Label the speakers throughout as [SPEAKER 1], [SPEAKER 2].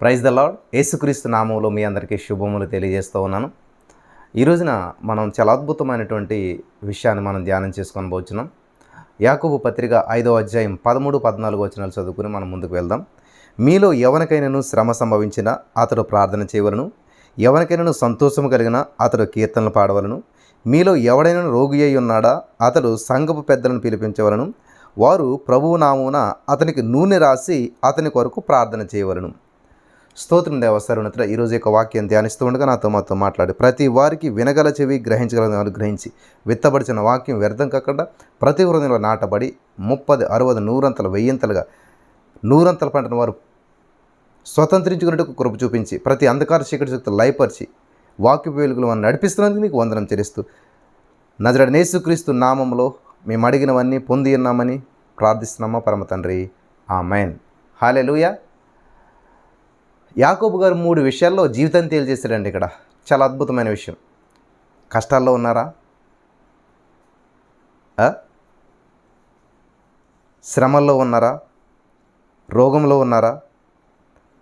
[SPEAKER 1] Praise the lord. యేసుక్రీస్తు నామంలో మీ అందరికీ శుభములు తెలియజేస్తూ ఉన్నాను. ఈ రోజున మనం చాలా అద్భుతమైనటువంటి విషయాన్ని మనం ధ్యానం చేసుకొని పోతున్నాం. యాకోబు పత్రిక 5వ అధ్యాయం 13-14 వచనాలు చదువుకుని మనం ముందుకు వెళ్దాం. మీలో ఎవరికైనాను శ్రమ సంభవించినా అతడు ప్రార్థన చేయవలను, ఎవరికైనాను సంతోషము కలిగినా అతడు కీర్తనలు పాడవలను. మీలో ఎవడైనా రోగి అయి ఉన్నాడా అతడు సంఘపు పెద్దలను పిలిపించవలను, వారు ప్రభువు నామమున అతనికి నూనె రాసి అతని కొరకు ప్రార్థన చేయవలను. స్తోత్రం దేవస్థానున్నత ఈరోజు యొక్క వాక్యం ధ్యానిస్తూ ఉండగా మాతో మాట్లాడి ప్రతి వారికి వినగల చెవి గ్రహించగల అనుగ్రహించి విత్తబడిచిన వాక్యం వ్యర్థం కాకుండా ప్రతి హృదయంలో నాటబడి 30, 60, 100 వెయ్యింతలుగా 100 పంటను వారు స్వతంత్రించుకున్నట్టుకు కృప చూపించి ప్రతి అంధకార చీకటి శక్తులు లయపరిచి వాక్యపు వెలుగులు మనం నడిపిస్తున్నందుకు మీకు వందనం చెల్లిస్తూ నజరేయుడైన యేసుక్రీస్తు నామములో మేము అడిగినవన్నీ పొంది ఉన్నామని ప్రార్థిస్తున్నామా పరమ తండ్రి, ఆమేన్. హల్లెలూయా. యాకోబు గారు 3 విషయాల్లో జీవితం తేల్చేశాడండి. ఇక్కడ చాలా అద్భుతమైన విషయం. కష్టాల్లో ఉన్నారా? శ్రమల్లో ఉన్నారా? రోగంలో ఉన్నారా?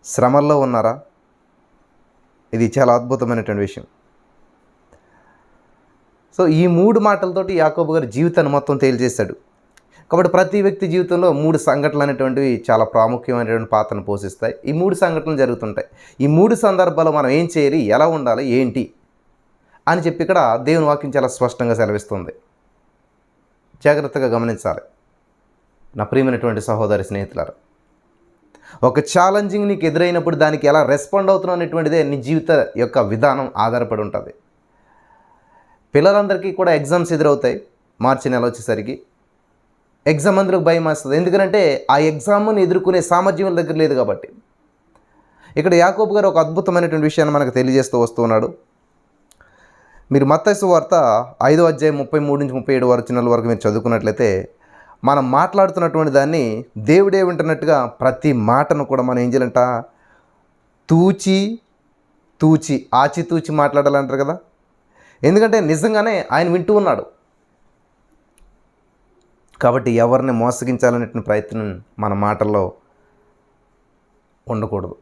[SPEAKER 1] శ్రమల్లో ఉన్నారా? ఇది చాలా అద్భుతమైనటువంటి విషయం. సో ఈ 3 మాటలతోటి యాకోబు గారు జీవితాన్ని మొత్తం తేల్చేశాడు. కాబట్టి ప్రతి వ్యక్తి జీవితంలో 3 సంఘటనలు అనేటువంటివి చాలా ప్రాముఖ్యమైనటువంటి పాత్రను పోషిస్తాయి. ఈ 3 సంఘటనలు జరుగుతుంటాయి. ఈ 3 సందర్భాల్లో మనం ఏం చేయాలి, ఎలా ఉండాలి, ఏంటి అని చెప్పి ఇక్కడ దేవుని వాక్యం చాలా స్పష్టంగా సెలవిస్తుంది. జాగ్రత్తగా గమనించాలి నా ప్రియమైనటువంటి సహోదరి స్నేహితులారా. ఒక ఛాలెంజింగ్ నీకు ఎదురైనప్పుడు దానికి ఎలా రెస్పాండ్ అవుతున్నావు అనేటువంటిదే నీ జీవిత యొక్క విధానం ఆధారపడి ఉంటుంది. పిల్లలందరికీ కూడా ఎగ్జామ్స్ ఎదురవుతాయి. మార్చి నెల వచ్చేసరికి ఎగ్జామ్ అందరికి భయం వేస్తుంది. ఎందుకంటే ఆ ఎగ్జామ్ని ఎదుర్కొనే సామర్థ్యం వాళ్ళ దగ్గర లేదు కాబట్టి. ఇక్కడ యాకోబు గారు ఒక అద్భుతమైనటువంటి విషయాన్ని మనకు తెలియజేస్తూ వస్తున్నాడు. మీరు మత్తయి సువార్త 5వ అధ్యాయం 33-37 వచనాల వరకు మీరు చదువుకున్నట్లయితే మనం మాట్లాడుతున్నటువంటి దాన్ని దేవుడే వింటున్నట్టుగా ప్రతి మాటను కూడా మనం ఏం చేయాలంట, ఆచితూచి మాట్లాడాలంటారు కదా. ఎందుకంటే నిజంగానే ఆయన వింటూ ఉన్నాడు. కాబట్టి ఎవరిని మోసగించాలనేటువంటి ప్రయత్నం మన మాటల్లో ఉండకూడదు.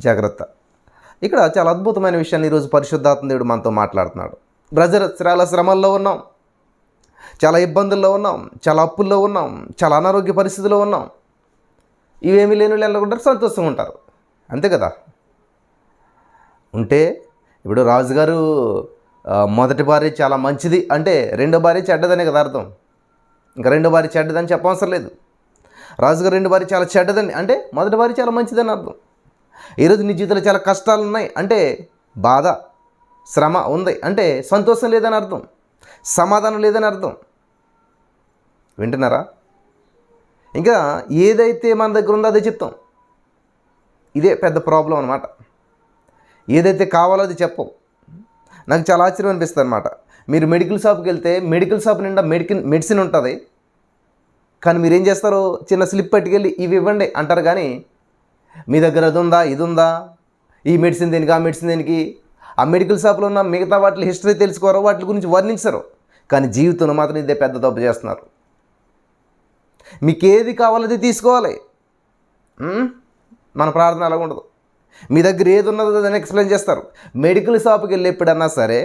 [SPEAKER 1] జాగ్రత్త. ఇక్కడ చాలా అద్భుతమైన విషయాన్ని ఈరోజు పరిశుద్ధాత్మ దేవుడు మనతో మాట్లాడుతున్నాడు. బ్రదర్, చాలా శ్రమల్లో ఉన్నాం, చాలా ఇబ్బందుల్లో ఉన్నాం, చాలా అప్పుల్లో ఉన్నాం, చాలా అనారోగ్య పరిస్థితుల్లో ఉన్నాం. ఇవేమీ లేని వాళ్ళు ఉంటారు, సంతోషంగా ఉంటారు, అంతే కదా. ఉంటే ఇప్పుడు రాజుగారు మొదటి భార్య చాలా మంచిది అంటే రెండో భార్య చెడ్డదనే కదా అర్థం. ఇంకా రెండో భార్య చెడ్డదని చెప్పవసరం లేదు. రాజుగారు రెండో భార్య చాలా చెడ్డదని అంటే మొదటి భార్య చాలా మంచిదని అర్థం. ఈరోజు నీ జీవితంలో చాలా కష్టాలు ఉన్నాయి అంటే బాధ, శ్రమ ఉంది అంటే సంతోషం లేదని అర్థం, సమాధానం లేదని అర్థం. వింటున్నారా? ఇంకా ఏదైతే మన దగ్గర ఉందో అదే చెప్తాం. ఇదే పెద్ద ప్రాబ్లం అనమాట. ఏదైతే కావాలో అది చెప్పం. నాకు చాలా ఆశ్చర్యం అనిపిస్తుంది అనమాట. మీరు మెడికల్ షాప్కి వెళ్తే మెడికల్ షాప్ నిండా మెడిసిన్ ఉంటుంది, కానీ మీరు ఏం చేస్తారు, చిన్న స్లిప్ పట్టుకెళ్ళి ఇవి ఇవ్వండి అంటారు. కానీ మీ దగ్గర అది ఉందా, ఇది ఉందా, ఈ మెడిసిన్ దేనికి, ఆ మెడిసిన్ దేనికి, ఆ మెడికల్ షాప్లో ఉన్న మిగతా వాటి హిస్టరీ తెలుసుకోరు, వాటి గురించి వర్ణించరు. కానీ జీవితంలో మాత్రం ఇదే పెద్ద తప్పు చేస్తున్నారు. మీకు ఏది కావాలది తీసుకోవాలి. మన ప్రార్థన అలాగ ఉండదు. మీ దగ్గర ఏది ఉన్నదో దాన్ని ఎక్స్ప్లెయిన్ చేస్తారు. మెడికల్ షాప్కి వెళ్ళి ఎప్పుడన్నా సరే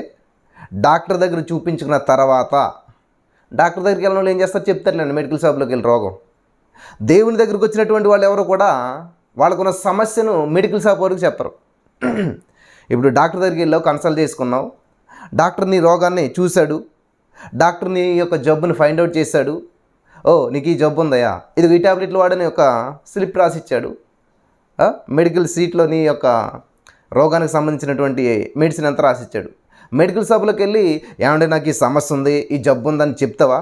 [SPEAKER 1] డాక్టర్ దగ్గర చూపించుకున్న తర్వాత డాక్టర్ దగ్గరికి వెళ్ళిన వాళ్ళు ఏం చేస్తారు చెప్తారులేండి. మెడికల్ షాప్లోకి వెళ్ళి రోగం. దేవుని దగ్గరికి వచ్చినటువంటి వాళ్ళు ఎవరు కూడా వాళ్ళకున్న సమస్యను మెడికల్ షాప్ వరకు చెప్పరు. ఇప్పుడు డాక్టర్ దగ్గరికి వెళ్ళావు, కన్సల్ట్ చేసుకున్నావు, డాక్టర్ నీ రోగాన్ని చూశాడు, డాక్టర్ నీ యొక్క జబ్బుని ఫైండ్ అవుట్ చేశాడు. ఓ నీకు ఈ జబ్బు ఉందయా, ఇది ఈ ట్యాబ్లెట్లు వాడని ఒక స్లిప్ రాసిచ్చాడు. మెడికల్ సీట్లో నీ యొక్క రోగానికి సంబంధించినటువంటి మెడిసిన్ అంతా రాసిచ్చాడు. మెడికల్ షాప్లోకి వెళ్ళి ఏమంటే నాకు ఈ సమస్య ఉంది, ఈ జబ్బు ఉందని చెప్తావా?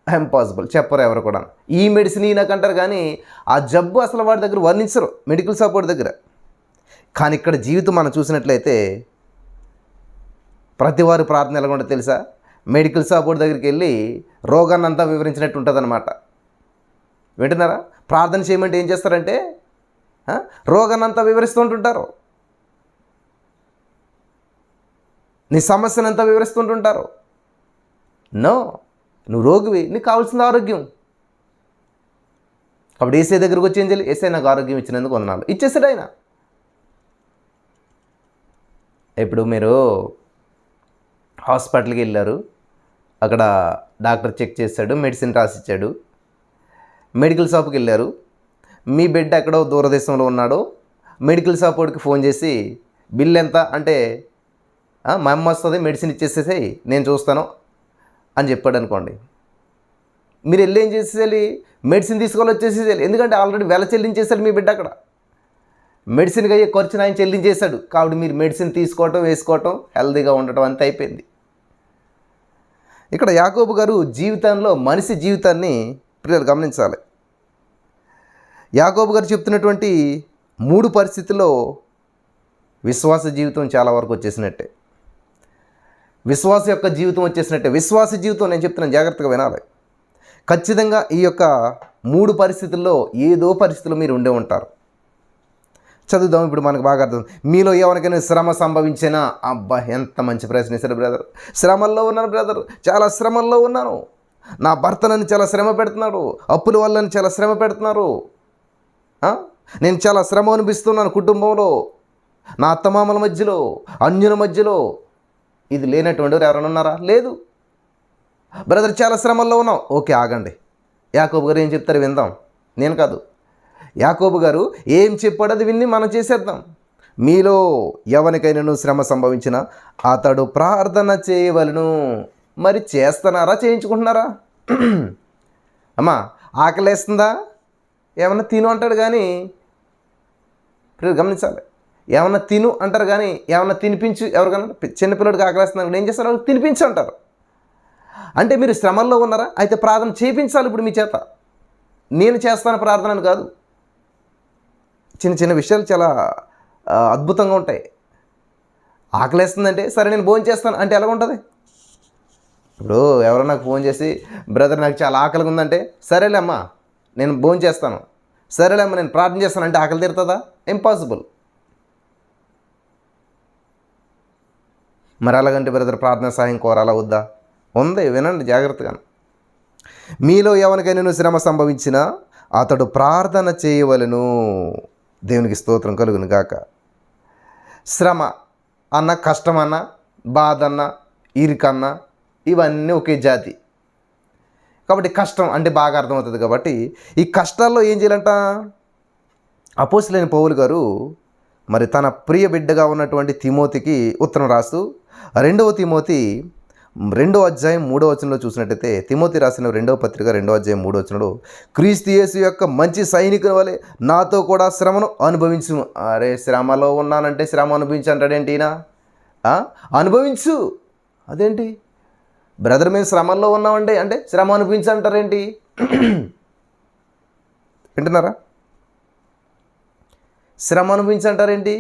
[SPEAKER 1] ఇంపాసిబుల్, చెప్పరు ఎవరు కూడా. ఈ మెడిసిన్ ఈయనకంటారు కానీ ఆ జబ్బు అసలు వాడి దగ్గర వర్ణించరు మెడికల్ షాప్ వాడి దగ్గర. కానీ ఇక్కడ జీవితం మనం చూసినట్లయితే ప్రతి వారి ప్రార్థన ఎలా ఉంటుందో తెలుసా? మెడికల్ షాప్ వాడి దగ్గరికి వెళ్ళి రోగాన్ని అంతా వివరించినట్టు ఉంటుంది అనమాట. వింటున్నారా? ప్రార్థన చేయమంటే ఏం చేస్తారంటే రోగాన్ని అంతా వివరిస్తుంటుంటారు, నీ సమస్యను అంతా వివరిస్తుంటుంటారు. నో, నువ్వు రోగివి, నీకు కావాల్సిన ఆరోగ్యం. కాబట్టి ఏసై దగ్గరకు వచ్చి ఏం చేయాలి? ఏసై నాకు ఆరోగ్యం ఇచ్చినందుకు వందనాలు ఇచ్చేసాడు ఆయన. ఇప్పుడు మీరు హాస్పిటల్కి వెళ్ళారు, అక్కడ డాక్టర్ చెక్ చేశాడు, మెడిసిన్ రాసిచ్చాడు. మెడికల్ షాప్కి వెళ్ళారు, మీ బెడ్ ఎక్కడో దూరదేశంలో ఉన్నాడో మెడికల్ షాప్ వాడికి ఫోన్ చేసి బిల్ ఎంత అంటే మా అమ్మ వస్తుంది మెడిసిన్ ఇచ్చేసేసాయి నేను చూస్తాను అని చెప్పాడు అనుకోండి. మీరు వెళ్ళి ఏం చేసేయాలి? మెడిసిన్ తీసుకోవాలి వచ్చేసేయాలి. ఎందుకంటే ఆల్రెడీ వెల చెల్లించేశాడు మీ బిడ్డ అక్కడ. మెడిసిన్కి అయ్యే ఖర్చును ఆయన చెల్లించేశాడు. కాబట్టి మీరు మెడిసిన్ తీసుకోవటం, వేసుకోవటం, హెల్తీగా ఉండటం అంతా అయిపోయింది. ఇక్కడ యాకోబు గారు జీవితంలో మనిషి జీవితాన్ని పిల్లలు గమనించాలి. యాకోబు గారు చెప్తున్నటువంటి 3 పరిస్థితుల్లో విశ్వాస జీవితం చాలా వరకు వచ్చేసినట్టే. విశ్వాస యొక్క జీవితం వచ్చేసినట్టే. విశ్వాస జీవితం నేను చెప్తున్నాను, జాగ్రత్తగా వినాలి. ఖచ్చితంగా ఈ యొక్క 3 పరిస్థితుల్లో ఏదో పరిస్థితుల్లో మీరు ఉండే ఉంటారు. చదువుదాం. ఇప్పుడు మనకు బాగా అర్థం. మీలో ఎవరికైనా శ్రమ సంభవించినా, అబ్బా ఎంత మంచి ప్రశ్న వేశారు బ్రదర్. శ్రమల్లో ఉన్నాను బ్రదర్, చాలా శ్రమల్లో ఉన్నాను. నా భర్త నన్ను చాలా శ్రమ పెడుతున్నాడు, అప్పుల వల్ల నన్ను చాలా శ్రమ పెడుతున్నారు, నేను చాలా శ్రమ అనిపిస్తున్నాను కుటుంబంలో, నా అత్తమామల మధ్యలో, అన్యుల మధ్యలో. ఇది లేనటువంటి వారు ఎవరైనా ఉన్నారా? లేదు. బ్రదర్ చాలా శ్రమల్లో ఉన్నాం. ఓకే, ఆగండి. యాకోబు గారు ఏం చెప్తారు విందాం. నేను కాదు, యాకోబు గారు ఏం చెప్పాడు అది విని మనం చేసేద్దాం. మీలో ఎవరికైనా శ్రమ సంభవించినా అతడు ప్రార్థన చేయవలను. మరి చేస్తున్నారా, చేయించుకుంటున్నారా? అమ్మా ఆకలేస్తుందా? ఏమన్నా తిను అంటాడు కానీ, గమనించాలి, ఏమన్నా తిను అంటారు కానీ ఏమన్నా తినిపించు. ఎవరికన్నా చిన్నపిల్లడికి ఆకలేస్తున్నారు ఏం చేస్తారు? వాళ్ళకి తినిపించు అంటారు. అంటే మీరు శ్రమల్లో ఉన్నారా? అయితే ప్రార్థన చేయించాలి ఇప్పుడు మీ చేత. నేను చేస్తాను ప్రార్థన అని కాదు. చిన్న చిన్న విషయాలు చాలా అద్భుతంగా ఉంటాయి. ఆకలేస్తుందంటే సరే నేను భోజనం చేస్తాను అంటే ఎలా ఉంటుంది? ఇప్పుడు ఎవరో నాకు ఫోన్ చేసి బ్రదర్ నాకు చాలా ఆకలిగా ఉందంటే సరేలే అమ్మా నేను భోజనం చేస్తాను, సరేలే అమ్మ నేను ప్రార్థన చేస్తాను అంటే ఆకలి తీరుతుందా? ఇంపాసిబుల్. మరి అలాగంటే బ్రదర్ ప్రార్థన సహాయం కోరాలా వద్దా? ఉంది, వినండి జాగ్రత్తగా. మీలో ఎవరికైనా శ్రమ సంభవించినా అతడు ప్రార్థన చేయవలెను. దేవునికి స్తోత్రం కలుగును గాక. శ్రమ అన్న, కష్టం అన్న, బాధ అన్న, ఇరుకన్నా ఇవన్నీ ఒకే జాతి. కాబట్టి కష్టం అంటే బాగా అర్థమవుతుంది. కాబట్టి ఈ కష్టాల్లో ఏం చేయాలంట? అపోస్తలుడైన పౌలు గారు మరి తన ప్రియ బిడ్డగా ఉన్నటువంటి తిమోతికి ఉత్తరం రాస్తూ 2వ తిమోతి 2వ అధ్యాయం 3వ వచనంలో చూసినట్టయితే, తిమోతి రాసిన 2వ పత్రిక 2వ అధ్యాయం 3వ వచనంలో, క్రీస్తు యేసు యొక్క మంచి సైనికుని వలె నాతో కూడా శ్రమను అనుభవించు. అరే శ్రమలో ఉన్నానంటే శ్రమ అనుభవించు అంటాడేంటి ఈయన? అనుభవించు అదేంటి బ్రదర్ మేము శ్రమల్లో ఉన్నామండి అంటే శ్రమ అనుభవించు అంటారేంటి? వింటున్నారా? శ్రమ అనుభవించు అంటారేంటి?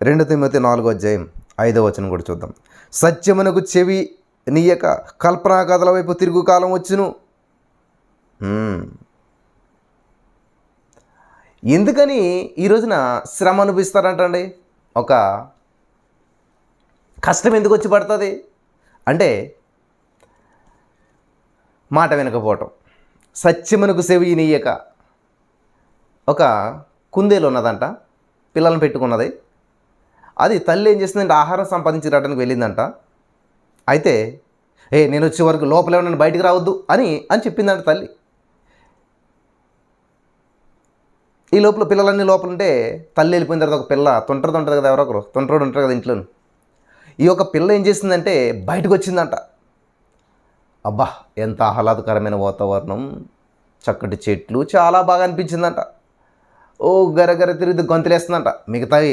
[SPEAKER 1] 2 తిమోతి 4వ అధ్యాయం 5వ వచనం కూడా చూద్దాం. సత్యమునకు చెవి నీయక కల్పనా కథల వైపు తిరుగు కాలం వచ్చును. ఎందుకని ఈ రోజున శ్రమ అనుభవిస్తారంటండి? ఒక కష్టం ఎందుకు వచ్చి పడుతుంది అంటే మాట వినకపోవటం. సత్యమునకు చెవి నీయక. ఒక కుందేలు ఉన్నదంట, పిల్లలను పెట్టుకున్నది. అది తల్లి ఏం చేస్తుందంటే ఆహారం సంపాదించి రావడానికి వెళ్ళిందంట. అయితే నేను వచ్చే వరకు లోపల నన్ను బయటికి రావద్దు అని చెప్పిందంట తల్లి. ఈ లోపల పిల్లలన్నీ లోపల ఉంటే తల్లి వెళ్ళిపోయిన తర్వాత ఒక పిల్ల తుంటరిది ఉంటుంది కదా, ఎవరొకరు తుంటరోడు ఉంటారు కదా ఇంట్లోను. ఈ యొక్క పిల్ల ఏం చేసిందంటే బయటకు వచ్చిందంట. అబ్బా ఎంత ఆహ్లాదకరమైన వాతావరణం, చక్కటి చెట్లు, చాలా బాగా అనిపించిందంట. ఓ గరగర తిరిగి గొంతులేస్తుందంట. మిగతాయి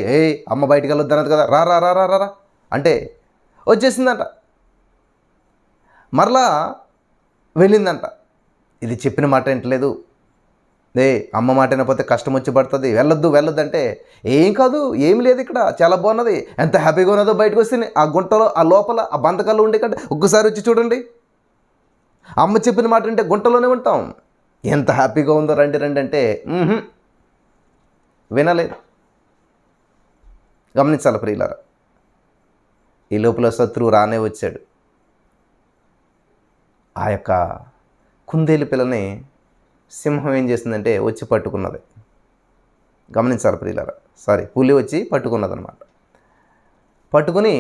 [SPEAKER 1] అమ్మ బయటికి వెళ్ళొద్దన్నది కదా, రా రా రా రా రా అంటే వచ్చేసిందంట. మరలా వెళ్ళిందంట. ఇది చెప్పిన మాట వింటలేదు. అమ్మ మాట వినకపోతే కష్టం వచ్చి పడుతుంది, వెళ్ళొద్దు వెళ్ళొద్దు అంటే ఏం కాదు, ఏమి లేదు ఇక్కడ చాలా బాగున్నది, ఎంత హ్యాపీగా ఉన్నదో బయటకు వస్తుంది. ఆ గుంటలో ఆ లోపల ఆ బంధకాల్లో ఉండే కంటే ఒక్కసారి వచ్చి చూడండి. అమ్మ చెప్పిన మాట అంటే గుంటలోనే ఉంటాం. ఎంత హ్యాపీగా ఉందో రండి రండి అంటే వినలేదు. గమనించాలి ప్రియులారా. ఈ లోపల శత్రువు రానే వచ్చాడు. ఆ యొక్క కుందేలు పిల్లని సింహం ఏం చేసిందంటే వచ్చి పట్టుకున్నది. గమనించాలి ప్రియులారా, పులి వచ్చి పట్టుకున్నదనమాట. పట్టుకుని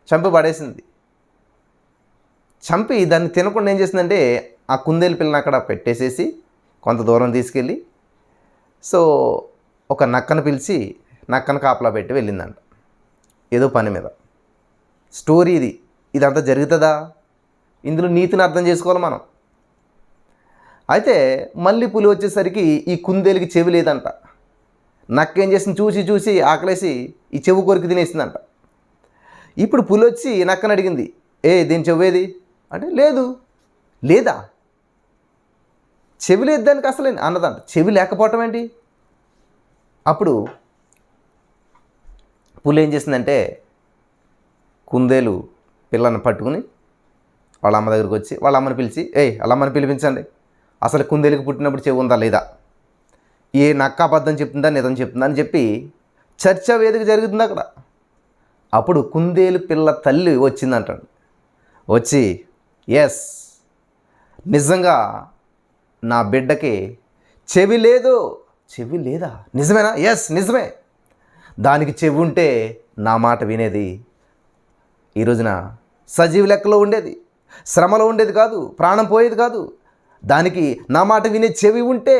[SPEAKER 1] చంపి పడేసింది. చంపి దాన్ని తినకుండా ఏం చేసిందంటే ఆ కుందేలు పిల్లని అక్కడ పెట్టేసేసి కొంత దూరం తీసుకెళ్ళి ఒక నక్కను పిలిచి నక్కను కాపలా పెట్టి వెళ్ళిందంట ఏదో పని మీద. స్టోరీ ఇదంతా జరుగుతుందా? ఇందులో నీతిని అర్థం చేసుకోవాలి మనం. అయితే మళ్ళీ పులి వచ్చేసరికి ఈ కుందేలుకి చెవి లేదంట. నక్క ఏం చేసింది, చూసి చూసి ఆకలేసి ఈ చెవు కొరికి తినేసిందంట. ఇప్పుడు పులి వచ్చి నక్కని అడిగింది, దీని చెవేది అంటే లేదా చెవి లేదు దానికి అసలు అన్నదంట. చెవి లేకపోవటం ఏంటి? అప్పుడు పులి ఏం చేసిందంటే కుందేలు పిల్లని పట్టుకుని వాళ్ళ అమ్మ దగ్గరికి వచ్చి వాళ్ళ అమ్మని పిలిచి, వాళ్ళ అమ్మని పిలిపించండి, అసలు కుందేలుకి పుట్టినప్పుడు చెవి ఉందా లేదా, ఏ నక్క అబద్ధం చెప్తుందా నిజం చెప్తుందా అని చెప్పి చర్చా వేదిక జరుగుతుంది అక్కడ. అప్పుడు కుందేలు పిల్ల తల్లి వచ్చిందంటాడు. వచ్చి ఎస్, నిజంగా నా బిడ్డకి చెవి లేదు. చెవి లేదా? నిజమేనా? ఎస్ నిజమే. దానికి చెవి ఉంటే నా మాట వినేది, ఈ రోజున సజీవ లెక్కలో ఉండేది, శ్రమలో ఉండేది కాదు, ప్రాణం పోయేది కాదు. దానికి నా మాట వినే చెవి ఉంటే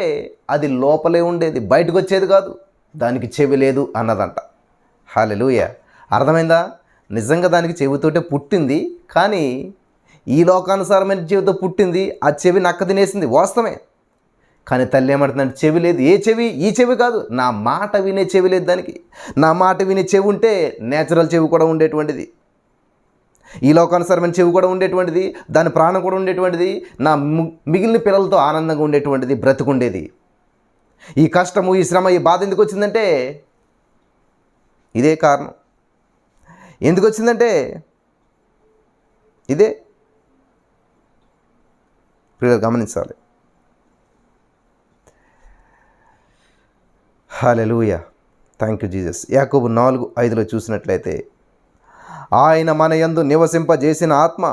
[SPEAKER 1] అది లోపలే ఉండేది, బయటకు వచ్చేది కాదు. దానికి చెవి లేదు అన్నదంట. హల్లెలూయా. అర్థమైందా? నిజంగా దానికి చెవితోటే పుట్టింది, కానీ ఈ లోకానుసారమైన చెవితో పుట్టింది. ఆ చెవి నక్క తినేసింది, వాస్తవమే. కానీ తల్లి ఏమంటుందంటే చెవి లేదు. ఏ చెవి? ఈ చెవి కాదు, నా మాట వినే చెవి లేదు దానికి. నా మాట వినే చెవి ఉంటే నేచురల్ చెవి కూడా ఉండేటువంటిది, ఈ లోకానుసారమైన చెవి కూడా ఉండేటువంటిది, దాని ప్రాణం కూడా ఉండేటువంటిది, నా మిగిలిన పిల్లలతో ఆనందంగా ఉండేటువంటిది, బ్రతుకుండేది. ఈ కష్టము, ఈ శ్రమ, ఈ బాధ ఎందుకు వచ్చిందంటే ఇదే కారణం. ఎందుకు వచ్చిందంటే ఇదే. ప్రియులు గమనించాలి. హల్లెలూయా. Thank you Jesus. యాకోబు 4:5 చూసినట్లయితే, ఆయన మన యందు నివసింపజేసిన ఆత్మ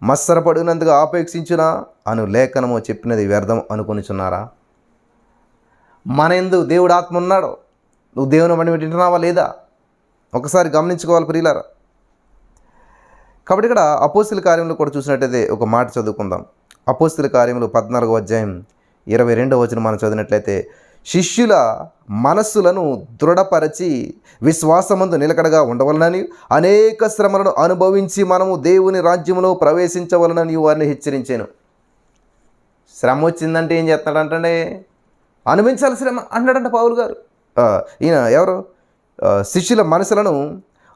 [SPEAKER 1] మత్సరపడినందుగా ఆపేక్షించునా అను లేఖనము చెప్పినది వ్యర్థం అనుకొనిచున్నారా? మన యందు దేవుడు ఆత్మ ఉన్నాడు. నువ్వు దేవుని మనం వింటున్నావా లేదా? ఒకసారి గమనించుకోవాలి ప్రియులారా. కాబట్టి ఇక్కడ అపోస్తుల కార్యంలో కూడా చూసినట్లయితే ఒక మాట చదువుకుందాం. అపోస్తుల కార్యములు 14:22 మనం చదివినట్లయితే, శిష్యుల మనస్సులను దృఢపరచి విశ్వాసమందు నిలకడగా ఉండవలనని అనేక శ్రమలను అనుభవించి మనము దేవుని రాజ్యములో ప్రవేశించవలనని వారిని హెచ్చరించాను. శ్రమ వచ్చిందంటే ఏం చేస్తాడంటే అనుభవించాలి శ్రమ అన్నాడంట పౌలు గారు. ఈయన ఎవరు? శిష్యుల మనసులను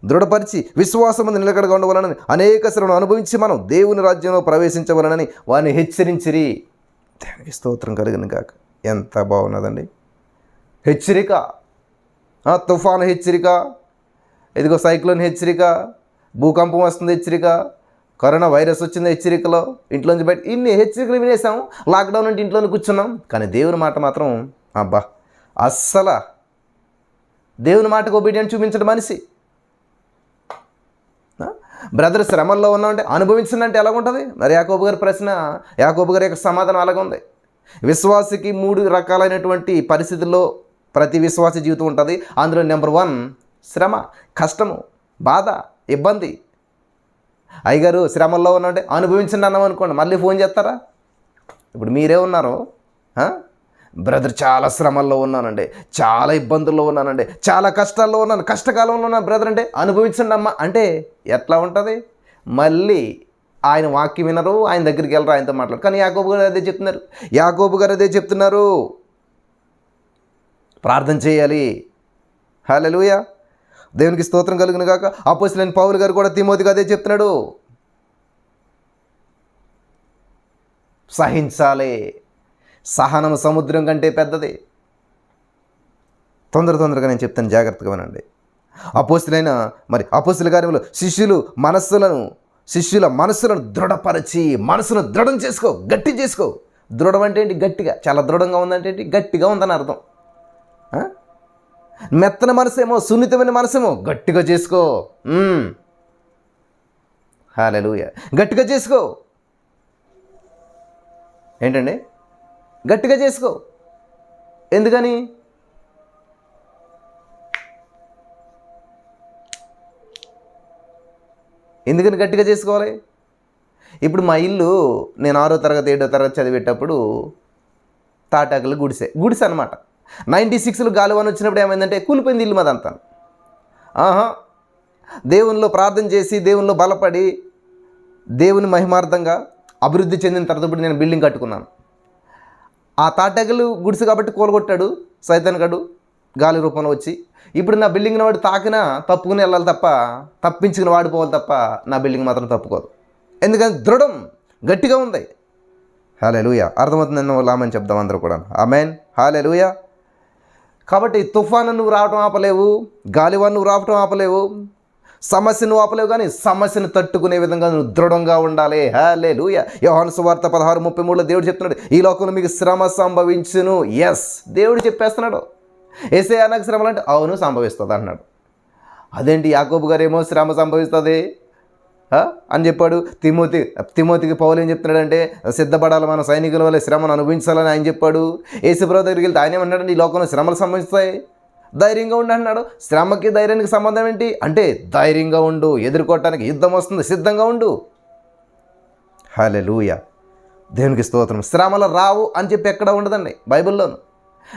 [SPEAKER 1] దృఢపరిచి విశ్వాసమందు నిలకడగా ఉండవలనని అనేక శ్రమను అనుభవించి మనం దేవుని రాజ్యంలో ప్రవేశించవలనని వారిని హెచ్చరించిరి. దానికి స్తోత్రం కలిగిన కాక. ఎంత బాగున్నదండి. హెచ్చరిక, తుఫాను హెచ్చరిక, ఇదిగో సైక్లోన్ హెచ్చరిక, భూకంపం వస్తుంది హెచ్చరిక, కరోనా వైరస్ వచ్చింది హెచ్చరికలో, ఇంట్లోంచి బయట ఇన్ని హెచ్చరికలు వినేసాం. లాక్డౌన్ అంటే ఇంట్లోనే కూర్చున్నాం. కానీ దేవుని మాట మాత్రం అస్సలు దేవుని మాటకు ఒబీడియన్స్ చూపించడం మనిషి. బ్రదర్ శ్రమల్లో ఉన్నామంటే అనుభవించిందంటే ఎలాగుంటుంది? మరి యాకోబు గారి ప్రశ్న, యాకోబు గారి యొక్క సమాధానం అలాగ ఉంది. విశ్వాసికి 3 రకాలైనటువంటి పరిస్థితుల్లో ప్రతి విశ్వాస జీవితం ఉంటుంది. అందులో నెంబర్ 1 శ్రమ, కష్టము, బాధ, ఇబ్బంది. అయ్యగారు శ్రమల్లో ఉన్నామంటే అనుభవించండి అన్నాం అనుకోండి, మళ్ళీ ఫోన్ చేస్తారా? ఇప్పుడు మీరే ఉన్నారు, బ్రదర్ చాలా శ్రమల్లో ఉన్నానండి, చాలా ఇబ్బందుల్లో ఉన్నానండి, చాలా కష్టాల్లో ఉన్నాను, కష్టకాలంలో ఉన్నాను బ్రదర్ అంటే అనుభవించండి అమ్మ అంటే ఎట్లా ఉంటుంది? మళ్ళీ ఆయన వాక్యం వినరు, ఆయన దగ్గరికి వెళ్ళరు, ఆయనతో మాట్లాడు. కానీ యాకోబు గారు అదే చెప్తున్నారు, ప్రార్థన చేయాలి. హల్లెలూయా. దేవునికి స్తోత్రం కలుగును గాక. అపోస్తలుడైన పౌలు గారు కూడా తిమోతికి అదే చెప్తున్నాడు, సహించాలి. సహనం సముద్రం కంటే పెద్దది. తొందరగా నేను చెప్తాను, జాగ్రత్తగా వినండి. అపోస్తల కార్యంలో శిష్యుల మనస్సులను దృఢపరచి, మనసును దృఢం చేసుకో, గట్టి చేసుకో. దృఢం అంటే ఏంటి? గట్టిగా. చాలా దృఢంగా ఉందంటే ఏంటి? గట్టిగా ఉందని అర్థం. మెత్తన మనసేమో, సున్నితమైన మనసేమో గట్టిగా చేసుకో. హల్లెలూయా. గట్టిగా చేసుకో. ఏంటండి? గట్టిగా చేసుకో. ఎందుకని? ఎందుకని గట్టిగా చేసుకోవాలి? ఇప్పుడు మా ఇల్లు నేను 6వ తరగతి 7వ తరగతి చదివేటప్పుడు తాటాకులు గుడిసె అనమాట. 96లో గాలివాన వచ్చినప్పుడు ఏమైందంటే కూలిపోయింది ఇల్లు మాదంతా. దేవునిలో ప్రార్థన చేసి దేవునిలో బలపడి దేవుని మహిమార్థంగా అభివృద్ధి చెందిన తర్వాత ఇప్పుడు నేను బిల్డింగ్ కట్టుకున్నాను. ఆ తాటాకులు గుడిసె కాబట్టి కూలగొట్టాడు సైతాన్గాడు గాలి రూపంలో వచ్చి. ఇప్పుడు నా బిల్డింగ్ని వాడు తాకినా తప్పుకుని వెళ్ళాలి తప్ప, తప్పించుకుని వాడిపోవాలి తప్ప నా బిల్డింగ్ మాత్రం తప్పుకోదు. ఎందుకంటే దృఢం గట్టిగా ఉంది. హల్లెలూయా. అర్థమవుతుందన్న వాళ్ళు ఆమెన్ చెప్దాం అందరూ కూడా. ఆమెన్. హల్లెలూయా. కాబట్టి తుఫాను నువ్వు రావటం ఆపలేవు, గాలివాన నువ్వు రావటం ఆపలేవు, సమస్య నువ్వు ఆపలేవు, కానీ సమస్యను తట్టుకునే విధంగా నువ్వు దృఢంగా ఉండాలి. హల్లెలూయా. యోహాను సువార్త 16:33లో దేవుడు చెప్తున్నాడు, ఈ లోకంలో మీకు శ్రమ సంభవించును. ఎస్, దేవుడు చెప్పేస్తున్నాడు. యేసయ్య నాకు శ్రమలు అంటే అవును సంభవిస్తుంది అన్నాడు. అదేంటి యాకోబు గారు ఏమో శ్రమ సంభవిస్తుంది అని చెప్పాడు. తిమోతికి పౌలు ఏం చెప్తున్నాడంటే సిద్ధపడాలి, మన సైనికుల వల్ల శ్రమను అనుభవించాలని ఆయన చెప్పాడు. యేసుప్రభువు దగ్గరికి వెళ్తే ఆయన ఏమన్నాడంటే ఈ లోకంలో శ్రమలు సంభవిస్తాయి, ధైర్యంగా ఉండు అన్నాడు. శ్రమకి ధైర్యానికి సంబంధం ఏంటి అంటే ధైర్యంగా ఉండు, ఎదుర్కోవటానికి యుద్ధం వస్తుంది, సిద్ధంగా ఉండు. హల్లెలూయా. దేవునికి స్తోత్రం. శ్రమలు రావు అని చెప్పి ఎక్కడ ఉండదండి బైబిల్లోను.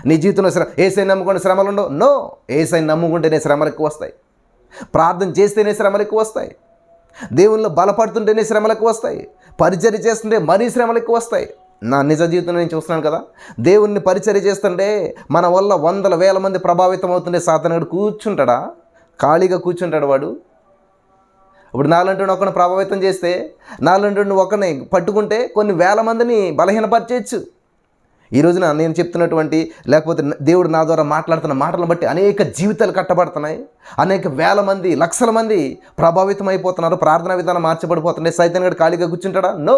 [SPEAKER 1] నీ జీవితంలో యేసయ్యని నమ్ముకుంటే శ్రమలు ఉండవు. నో, యేసయ్యని నమ్ముకుంటేనే శ్రమలు ఎక్కువ వస్తాయి, ప్రార్థన చేస్తేనే శ్రమలు ఎక్కువ వస్తాయి, దేవుళ్ళు బలపడుతుంటేనే శ్రమలు ఎక్కువ వస్తాయి, పరిచర్య చేస్తుంటే మరీ శ్రమలు ఎక్కువ వస్తాయి. నా నిజ జీవితంలో నేను చూస్తున్నాను కదా, దేవుణ్ణి పరిచర్య చేస్తుంటే మన వల్ల వందల వేల మంది ప్రభావితం అవుతుండే సాతానుడు కూర్చుంటాడా? ఖాళీగా కూర్చుంటాడు వాడు. ఇప్పుడు నాలంటూ ఒకరిని ప్రభావితం చేస్తే, నాలంటూ ఒకరిని పట్టుకుంటే కొన్ని వేల మందిని బలహీనపరిచేయచ్చు. ఈ రోజున నేను చెప్తున్నటువంటి లేకపోతే దేవుడు నా ద్వారా మాట్లాడుతున్న మాటలను బట్టి అనేక జీవితాలు కట్టబడుతున్నాయి, అనేక వేల మంది లక్షల మంది ప్రభావితం అయిపోతున్నారు, ప్రార్థనా విధానం మార్చబడిపోతున్నాయి. సైతానుడు ఖాళీగా కూర్చుంటాడా? నో,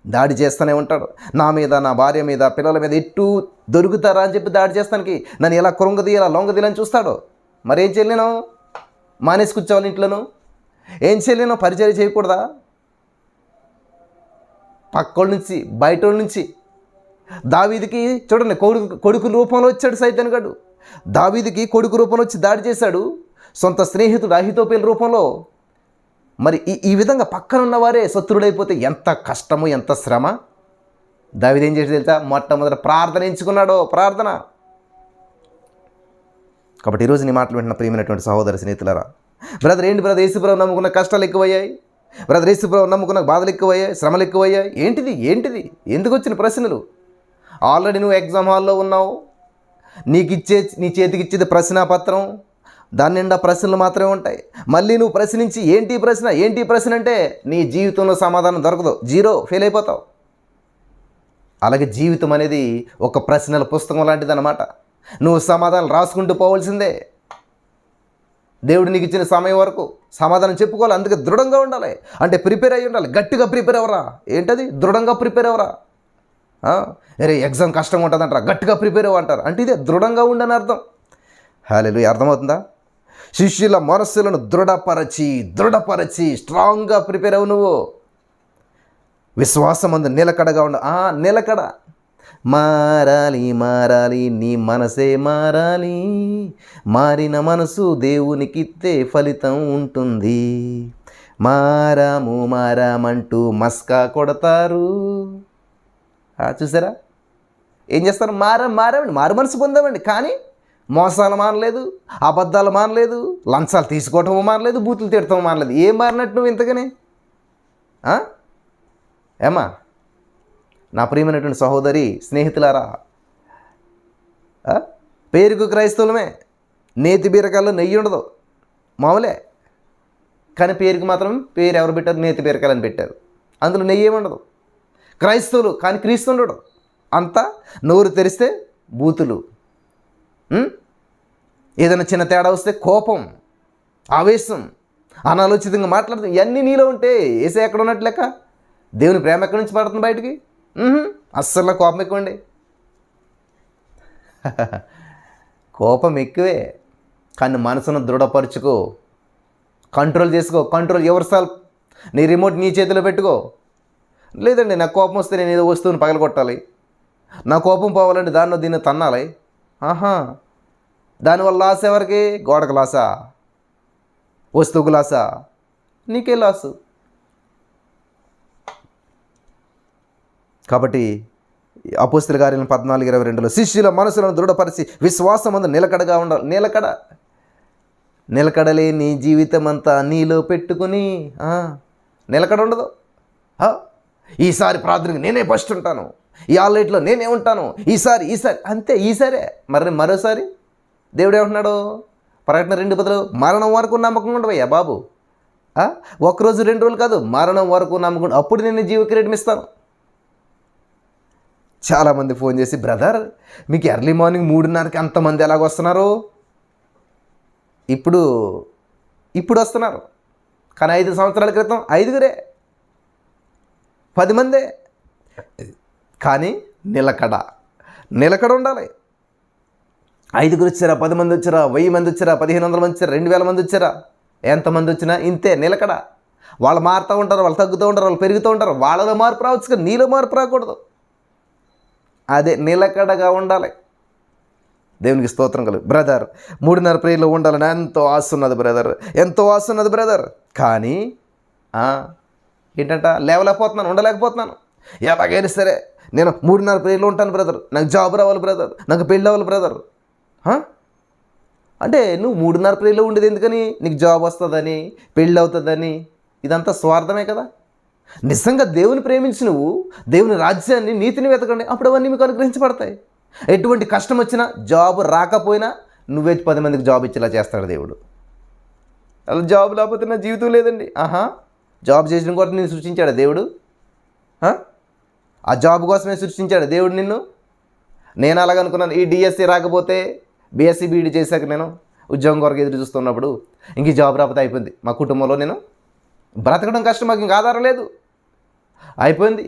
[SPEAKER 1] దాడి చేస్తూనే ఉంటాడు. నా మీద, నా భార్య మీద, పిల్లల మీద ఎట్టు దొరుకుతారా అని చెప్పి దాడి చేస్తానికి నన్ను ఎలా కృంగదీయాలా లొంగదీయాలని చూస్తాడు. మరి ఏం చేయలేను? మానేసి కూర్చోవాలి ఇంట్లోనూ? ఏం చేయలేను? పరిచర్య చేయకూడదా? పక్కోళ్ళ నుంచి బయటోళ్ళ నుంచి దావీదుకి చూడండి కొడుకు రూపంలో వచ్చాడు సైతానుగాడు. దావీదుకి కొడుకు రూపంలో వచ్చి దాడి చేశాడు. సొంత స్నేహితుడు అహీతోపెలు రూపంలో. మరి ఈ విధంగా పక్కన ఉన్నవారే శత్రుడైపోతే ఎంత కష్టము, ఎంత శ్రమ. దావీదు ఏం చేసి తెలుసా? మొట్టమొదట ప్రార్థన ఎంచుకున్నాడు. ప్రార్థన. కాబట్టి ఈరోజు నీ మాటలు వింటున్న ప్రియమైనటువంటి సహోదర స్నేహితులారా, బ్రదర్ ఏంటి బ్రదర్, యేసుప్రభువు నమ్ముకున్న కష్టాలు ఎక్కువయ్యాయి, బ్రదర్ యేసుప్రభువు నమ్ముకున్న బాధలు ఎక్కువయ్యాయి, శ్రమలు ఎక్కువయ్యాయి. ఏంటిది ఎందుకు వచ్చిన ప్రశ్నలు? ఆల్రెడీ నువ్వు ఎగ్జామ్ హాల్లో ఉన్నావు, నీ చేతికి ఇచ్చేది ప్రశ్నాపత్రం, దాని నిండా ప్రశ్నలు మాత్రమే ఉంటాయి. మళ్ళీ నువ్వు ప్రశ్నించి ఏంటి ప్రశ్న అంటే నీ జీవితంలో సమాధానం దొరకదు, జీరో, ఫెయిల్ అయిపోతావు. అలాగే జీవితం అనేది ఒక ప్రశ్నల పుస్తకం లాంటిది అన్నమాట. నువ్వు సమాధానం రాసుకుంటూ పోవాల్సిందే. దేవుడు నీకు ఇచ్చిన సమయం వరకు సమాధానం చెప్పుకోవాలి. అందుకే దృఢంగా ఉండాలి. అంటే ప్రిపేర్ అయ్యి ఉండాలి. గట్టిగా ప్రిపేర్ అవ్వరా. ఏంటది? దృఢంగా ప్రిపేర్ అవ్వరా. అరే ఎగ్జామ్ కష్టంగా ఉంటుంది అంటారా, గట్టిగా ప్రిపేర్ అవ్వంటారు అంటే ఇదే దృఢంగా ఉండని అర్థం. హల్లెలూయా. అర్థమవుతుందా? శిష్యుల మనస్సులను దృఢపరచి స్ట్రాంగ్గా ప్రిపేర్ అవ్వు. నువ్వు విశ్వాసం అందు నిలకడగా ఉండ. నిలకడ మారాలి, నీ మనసే మారాలి, మారిన మనసు దేవునికిస్తే ఫలితం ఉంటుంది. మారామంటూ మస్కా కొడతారు. చూసారా ఏం చేస్తారు? మారామండి, మారు మనసు పొందామండి, కానీ మోసాలు మానలేదు, అబద్ధాలు మానలేదు, లంచాలు తీసుకోవటం మానలేదు, బూతులు తిడటం మానలేదు. ఏం మారినట్టు నువ్వు ఇంతకని? ఏమా నా ప్రియమైనటువంటి సహోదరి స్నేహితులారా, పేరుకు క్రైస్తవులమే, నేతి బీరకాయల్లో నెయ్యి ఉండదు, మామూలే. కానీ పేరుకి మాత్రం పేరు ఎవరు పెట్టారు? నేతి బీరకాయలని పెట్టారు, అందులో నెయ్యి ఏముండదు. క్రైస్తవులు కానీ క్రీస్తుండడు. అంతా నోరు తెరిస్తే బూతులు, ఏదైనా చిన్న తేడా వస్తే కోపం, ఆవేశం, అనాలోచితంగా మాట్లాడుతూ ఇవన్నీ నీలో ఉంటే యేసయ్య ఎక్కడ ఉన్నట్టు లెక్క. దేవుని ప్రేమ ఎక్కడి నుంచి పడుతుంది బయటికి? అస్సలు కోపం ఎక్కువండి. కోపం ఎక్కువే, కానీ మనసును దృఢపరుచుకో, కంట్రోల్ చేసుకో. Control your self. నీ రిమోట్ నీ చేతిలో పెట్టుకో. లేదండి నాకు కోపం వస్తే నేను ఏదో వస్తువుని పగలగొట్టాలి, నా కోపం పోవాలంటే దాన్నో దీన్ని తన్నాలి. ఆహా, దానివల్ల లాస్ ఎవరికి? గోడకు లాసా, వస్తువుకు లాసా? నీకే లాసు. కాబట్టి అపోస్తలుల కార్యాలు 14:22లో శిష్యుల మనసులను దృఢపరిచి విశ్వాసమందు నిలకడగా ఉండాలి. నిలకడలే నీ జీవితం అంతా నీలో పెట్టుకుని నిలకడ ఉండదు. ఈసారి ప్రార్థనకి నేనే ఫస్ట్ ఉంటాను, ఈ ఆల్రెట్లో నేనే ఉంటాను, ఈసారి అంతే. ఈసారే మరోసారి దేవుడు ఏమంటున్నాడు? ప్రకటన 2:10 మరణం వరకు నమ్మకం ఉండవయ్యా బాబు. ఒక్కరోజు 2 రోజులు కాదు, మరణం వరకు నమ్మకం, అప్పుడు నేను జీవ కిరీటం ఇస్తాను. చాలామంది ఫోన్ చేసి, బ్రదర్ మీకు ఎర్లీ మార్నింగ్ 3:30కి అంతమంది ఎలాగొస్తున్నారు? ఇప్పుడు వస్తున్నారు, కానీ 5 సంవత్సరాల క్రితం 5గురే, 10 మందే. కానీ నిలకడ ఉండాలి. 5గురు వచ్చారా, 10 మంది వచ్చారా, 1000 మంది వచ్చారా, 1500 మంది వచ్చారా, 2000 మంది వచ్చారా, ఎంతమంది వచ్చినా ఇంతే నిలకడ. వాళ్ళు మారుతూ ఉంటారు, వాళ్ళు తగ్గుతూ ఉంటారు, వాళ్ళు పెరుగుతూ ఉంటారు. వాళ్ళలో మార్పు రావచ్చు కానీ నీలో మార్పు రాకూడదు. అదే నిలకడగా ఉండాలి. దేవునికి స్తోత్రం కలుగు. బ్రదర్ 3:30 ప్రేయర్లో ఉండాలని ఎంతో ఆశ ఉన్నది బ్రదర్. కానీ ఏంటంట, లేవలేకపోతున్నాను, ఉండలేకపోతున్నాను. ఎలాగైనా సరే నేను 3:30 ప్రేయర్లో ఉంటాను బ్రదర్, నాకు జాబ్ రావాలి బ్రదర్, నాకు పెళ్ళి అవ్వాలి బ్రదర్. అంటే నువ్వు 3:30 ప్రేయర్లో ఉండేది ఎందుకని? నీకు జాబ్ వస్తుందని, పెళ్ళి అవుతుందని. ఇదంతా స్వార్థమే కదా. నిజంగా దేవుని ప్రేమించి నువ్వు దేవుని రాజ్యాన్ని, నీతిని వెతకండి, అప్పుడు అవన్నీ మీకు అనుగ్రహించబడతాయి. ఎటువంటి కష్టం వచ్చినా, జాబ్ రాకపోయినా నువ్వే 10 మందికి జాబ్ ఇచ్చేలా చేస్తాడు దేవుడు. అలా జాబ్ లేకపోతే నా జీవితం లేదండి. జాబ్ చేసిన కోసం నేను సృష్టించాడు దేవుడు. ఆ జాబ్ కోసమే సృష్టించాడు దేవుడు నిన్ను. నేను అలాగనుకున్నాను, ఈ డిఎస్సి రాకపోతే బీఎస్సీ బీఈడీ చేశాక నేను ఉద్యోగం కొరకు ఎదురు చూస్తున్నప్పుడు ఇంక జాబ్ రాకపోతే అయిపోయింది, మా కుటుంబంలో నేను బ్రతకడం కష్టం, మాకు ఇంక ఆధారం లేదు, అయిపోయింది.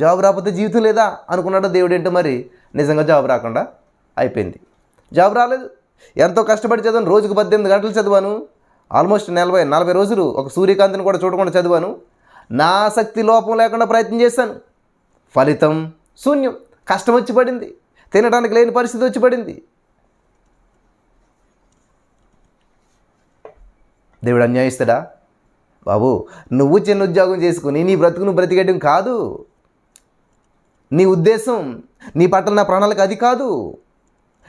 [SPEAKER 1] జాబ్ రాకపోతే జీవితం లేదా అనుకున్నాడు దేవుడు. ఏంటో మరి నిజంగా జాబ్ రాకుండా అయిపోయింది. జాబ్ రాలేదు. ఎంతో కష్టపడి చదివాను, రోజుకు 18 గంటలు చదివాను, ఆల్మోస్ట్ 40 రోజులు ఒక సూర్యకాంతిని కూడా చూడకుండా చదివాను. నా శక్తి లోపం లేకుండా ప్రయత్నం చేశాను, ఫలితం శూన్యం. కష్టం వచ్చి పడింది, తినడానికి లేని పరిస్థితి వచ్చి పడింది. దేవుడు అన్యాయిస్తాడా? బాబు, నువ్వు చిన్న ఉద్యోగం చేసుకుని నీ బ్రతుకును బ్రతికేయడం కాదు నీ ఉద్దేశం. నీ పట్ల నా ప్రణాళిక అది కాదు.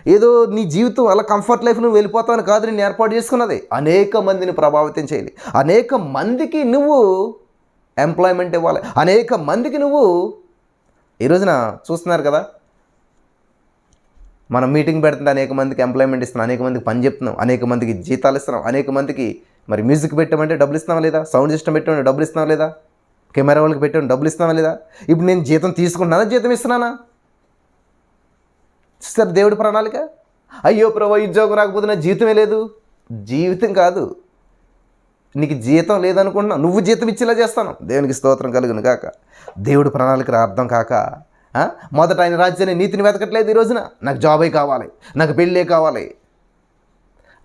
[SPEAKER 1] ఏదో నీ జీవితం అలా కంఫర్ట్ లైఫ్ నువ్వు వెళ్ళిపోతావని కాదు నేను ఏర్పాటు చేసుకున్నది. అనేక మందిని ప్రభావితం చేయాలి, అనేక మందికి నువ్వు ఎంప్లాయ్మెంట్ ఇవ్వాలి, అనేక మందికి నువ్వు. ఈ రోజున చూస్తున్నారు కదా, మనం మీటింగ్ పెడుతుంటే అనేక మందికి ఎంప్లాయ్మెంట్ ఇస్తున్నాం, అనేక మందికి పని చెప్తున్నాం, అనేక మందికి జీతాలు ఇస్తున్నాం, అనేక మందికి మరి మ్యూజిక్ పెట్టామంటే డబ్బులు ఇస్తున్నావా లేదా, సౌండ్ సిస్టమ్ పెట్టామంటే డబ్బులు ఇస్తున్నావా లేదా, కెమెరా వాళ్ళకి పెట్టామంటే డబ్బులు ఇస్తున్నావా లేదా. ఇప్పుడు నేను జీతం తీసుకుంటున్నానా, జీతం ఇస్తున్నానా? సార్ దేవుడి ప్రణాళిక. అయ్యో ప్రభు, ఉద్యోగం రాకపోతే నా జీతమే లేదు. జీవితం కాదు, నీకు జీతం లేదనుకుంటున్నా, నువ్వు జీతం ఇచ్చేలా చేస్తాను. దేవునికి స్తోత్రం కలుగును కాక. దేవుడి ప్రణాళిక అర్థం కాక మొదట ఆయన రాజ్యాన్ని, నీతిని వెతకట్లేదు. ఈ రోజున నాకు జాబే కావాలి, నాకు పెళ్ళే కావాలి